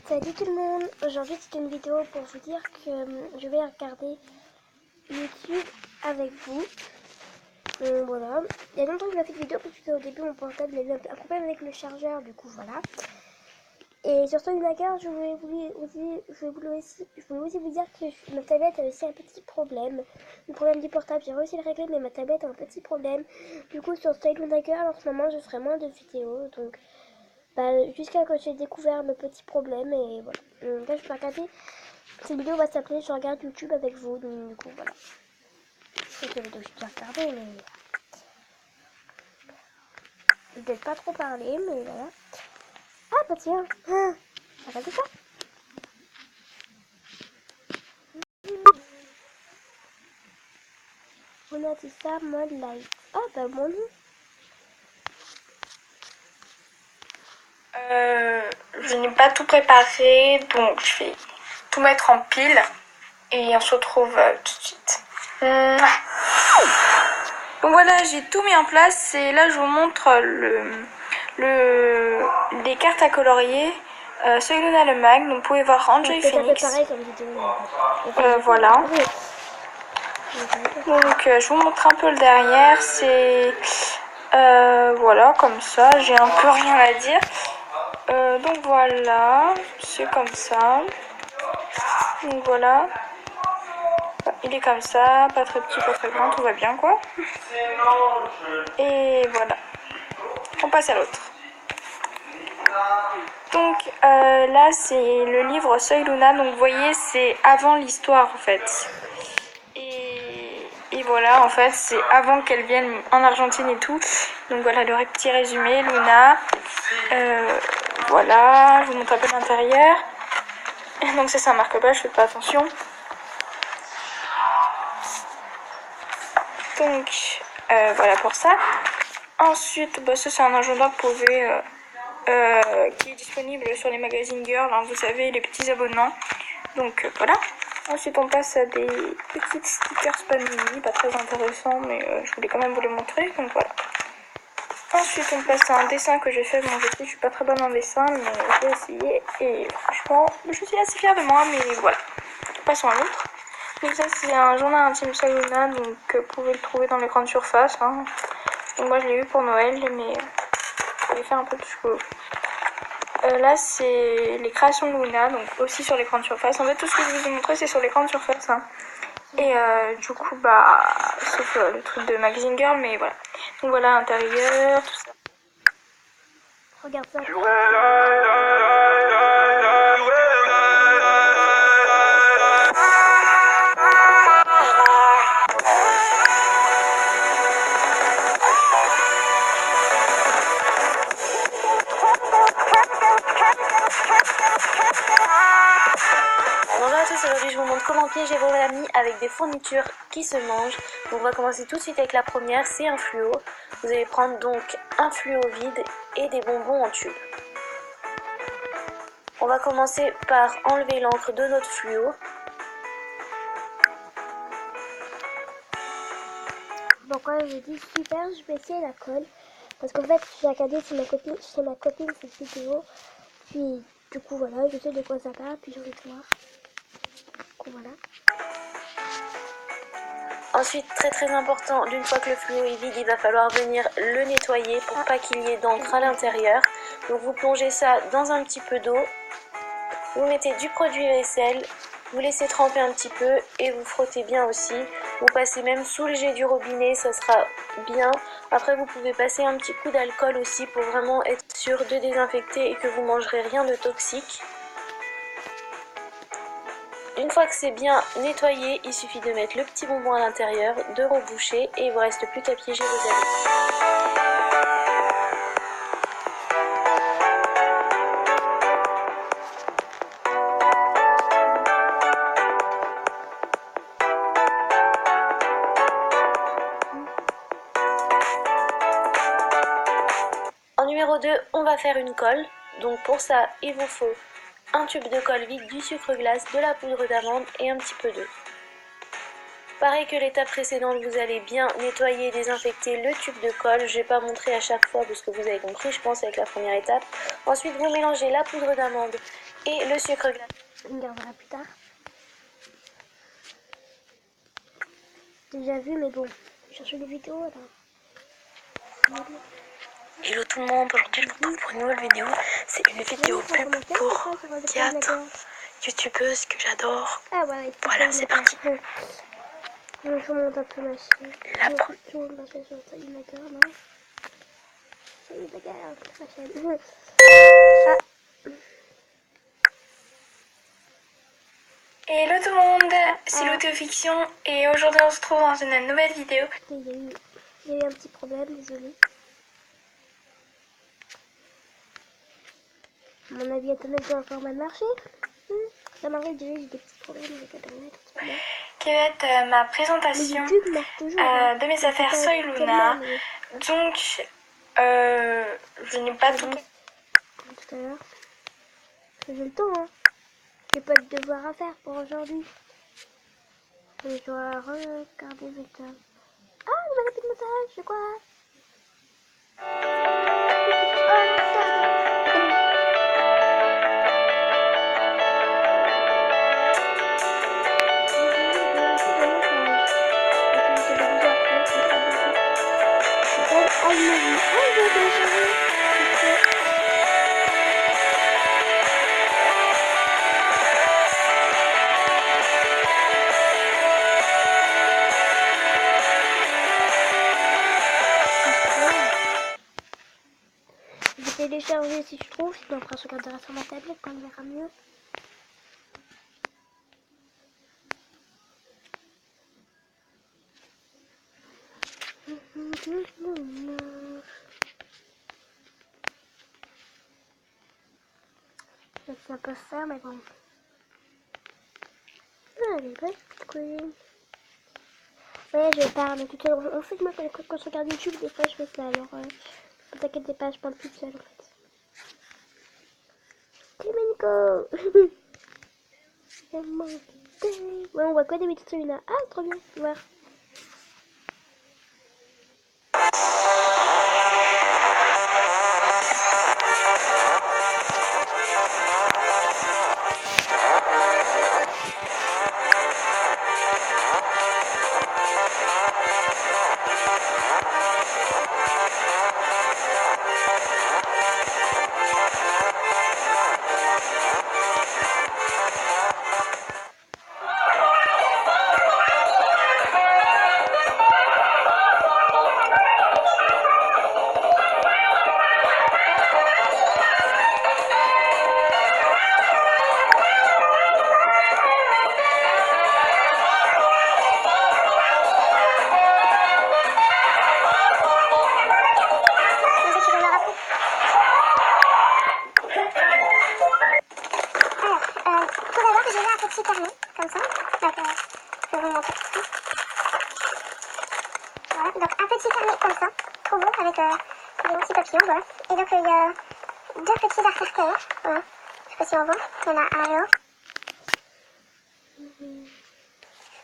Salut tout le monde, aujourd'hui c'est une vidéo pour vous dire que je vais regarder YouTube avec vous. Voilà, il y a longtemps que j'ai fait une vidéo parce que au début mon portable avait un problème avec le chargeur, du coup voilà. Et sur Soy Nagar, je voulais aussi vous dire que ma tablette a aussi un petit problème. Le problème du portable, j'ai réussi à le régler mais ma tablette a un petit problème. Du coup sur Soy Nagar en ce moment je ferai moins de vidéos, donc jusqu'à quand j'ai découvert le petit problème et voilà. Là je vais regarder, cette vidéo va s'appeler Je regarde YouTube avec vous, donc du coup voilà. C'est une vidéo que je dois regarder mais je vais pas trop parler mais voilà. Ah bah tiens, regardez ça. On a dit ça mode light. Ah bah mon nom. Je n'ai pas tout préparé, donc je vais tout mettre en pile et on se retrouve tout de suite. Donc voilà, j'ai tout mis en place et là je vous montre les cartes à colorier. Soy Luna le mag, donc vous pouvez voir Enjoy Phoenix. Pareil comme vidéo. Voilà. Donc je vous montre un peu le derrière, c'est voilà comme ça, j'ai un peu rien à dire. Donc voilà, c'est comme ça. Donc voilà. Il est comme ça, pas très petit, pas très grand, tout va bien quoi. Et voilà. On passe à l'autre. Donc là c'est le livre Soy Luna, donc vous voyez c'est avant l'histoire en fait. Et voilà, en fait, c'est avant qu'elle vienne en Argentine et tout. Donc voilà le petit résumé, Luna. Voilà, je vous montre un peu l'intérieur. Donc ça, c'est un marque-page, faites pas attention. Donc voilà pour ça. Ensuite, ça c'est un agenda que vous pouvez, qui est disponible sur les magazines Girl, hein, vous savez, les petits abonnements. Donc voilà. Ensuite, on passe à des petites stickers Panini, pas très intéressants, mais je voulais quand même vous les montrer, donc voilà. Ensuite, on passe à un dessin que j'ai fait. Bon, je sais, je suis pas très bonne en dessin, mais j'ai essayé, et franchement, je suis assez fière de moi, mais voilà. Passons à l'autre. Donc ça, c'est un journal intime Soy Luna, donc vous pouvez le trouver dans les grandes surfaces. Hein. Donc moi, je l'ai eu pour Noël, mais je vais faire un peu plus cool. Là, c'est les créations de Luna, donc aussi sur les grandes surfaces. En fait, tout ce que je vous ai montré, c'est sur les grandes surfaces. Hein. Et du coup, sauf le truc de Magazine Girl, mais voilà. Donc voilà, l'intérieur, tout ça. Regarde ça. Bonjour à tous, aujourd'hui je vous montre comment piéger vos amis avec des fournitures qui se mangent. Donc on va commencer tout de suite avec la première, c'est un fluo. Vous allez prendre donc un fluo vide et des bonbons en tube. On va commencer par enlever l'encre de notre fluo. Pourquoi je dis super, je vais essayer la colle. Parce qu'en fait, j'ai regardé chez ma copine cette vidéo. Puis du coup voilà, je sais de quoi ça parle, puis j'ai envie de voir. Du coup voilà. Ensuite, très important, d'une fois que le fluo est vide, il va falloir venir le nettoyer pour pas qu'il y ait d'encre à l'intérieur. Donc vous plongez ça dans un petit peu d'eau, vous mettez du produit vaisselle, vous laissez tremper un petit peu et vous frottez bien aussi. Vous passez même sous le jet du robinet, ça sera bien. Après vous pouvez passer un petit coup d'alcool aussi pour vraiment être sûr de désinfecter et que vous mangerez rien de toxique. Une fois que c'est bien nettoyé, il suffit de mettre le petit bonbon à l'intérieur, de reboucher et il ne vous reste plus qu'à piéger vos amis. En numéro 2, on va faire une colle. Donc pour ça, il vous faut un tube de colle vide, du sucre glace, de la poudre d'amande et un petit peu d'eau. Pareil que l'étape précédente, vous allez bien nettoyer et désinfecter le tube de colle. Je vais pas montrer à chaque fois parce que vous avez compris, je pense, avec la première étape. Ensuite, vous mélangez la poudre d'amande et le sucre glace. On gardera plus tard. Déjà vu, mais bon, je cherche des vidéos là. Hello tout le monde, aujourd'hui je vous retrouve pour une nouvelle vidéo. C'est une vidéo pub pour Théâtre, youtubeuse que j'adore. Ah ouais, Voilà, c'est parti. Je monte un peu ma chaîne. La Je monte ma chaîne sur Instagram, non? C'est ma chaîne. Ah. Hello tout le monde, c'est l'autofiction et aujourd'hui on se retrouve dans une nouvelle vidéo. Il y a eu un petit problème, désolé. Mon avis internet doit encore mal marcher. Ça m'arrive déjà, j'ai des petits problèmes avec internet. Qui va être ma présentation YouTube marche toujours, hein. de mes affaires Soy Luna. Donc, je n'ai pas tout à l'heure. J'ai le temps, hein. J'ai pas de devoir à faire pour aujourd'hui. Je dois regarder vite. Ah, nouvelle épée de montage, c'est quoi? Je vais télécharger si je trouve, sinon après je regarderai sur ma tablette quand il verra mieux. C'est un peu faire, mais bon. Ah, elle est belle, cette queen. Ouais, je parle toute seule. En fait, moi, quand je regarde YouTube, des fois, je fais ça. Alors, ne t'inquiète pas, je parle toute seule, en fait. Clémenico. Ouais, on voit quoi des petites Luna. Ah, trop bien, voir. Comme ça, donc je vais vous montrer. Voilà, donc un petit carnet comme ça, trop beau, avec des petits papillons, voilà. Et donc il y a deux petits artères, voilà. Je sais pas si on voit, il y en a un là.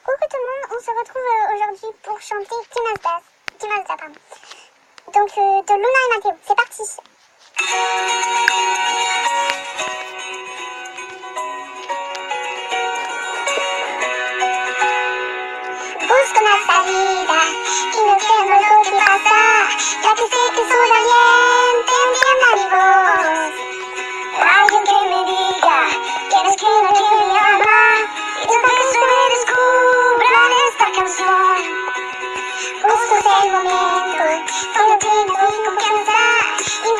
Coucou tout le monde, on se retrouve aujourd'hui pour chanter Timazda, pardon. Donc de Luna et Matteo, c'est parti. Busco una salida y no entiendo lo que pasa, ya que sé que solamente entienda mi voz. Alguien que me diga quién es quien a quien me ama y deja que se me descubra en esta canción. Busco el momento donde tengo mi confianza y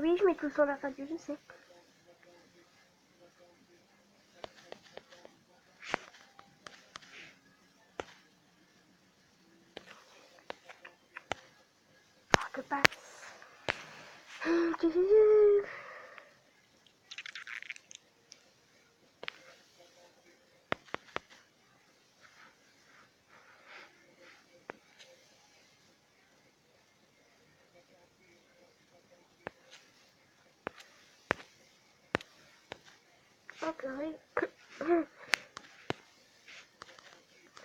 Oui, je mets tout le temps la radio, je sais. Oh, que passe. Oh, purée.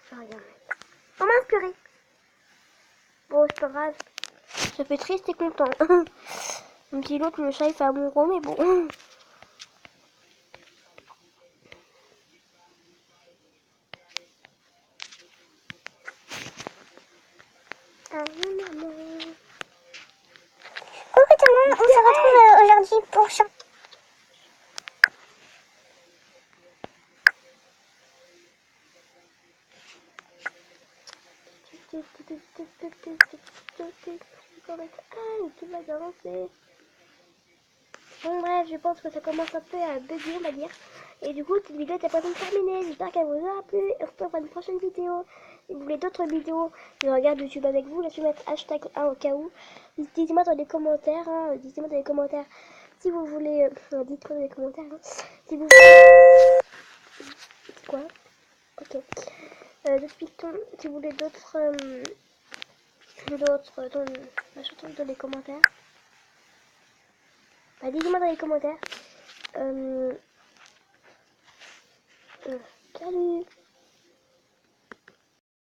Ça regarde. Oh mince, purée. Bon, c'est pas grave. Ça fait triste et content. Même si l'autre, le chat, il fait amoureux, mais bon. Coucou tout le monde, on se retrouve aujourd'hui pour chanter. Ah, tout va bien lancer. Bon bref, je pense que ça commence un peu à bugger, on va dire. Et du coup, cette vidéo est à présent terminée. J'espère qu'elle vous aura plu. On se retrouve pour une prochaine vidéo. Si vous voulez d'autres vidéos, je regarde YouTube avec vous. Laissez mettre hashtag 1 au cas où. Dites-moi dans les commentaires. Hein, dites-moi dans les commentaires si vous voulez. Dites-moi dans les commentaires. Hein, si vous voulez. Quoi? Ok. D'autres pistons. Si vous voulez d'autres. Dans les commentaires. Bah, dites-moi dans les commentaires. Salut.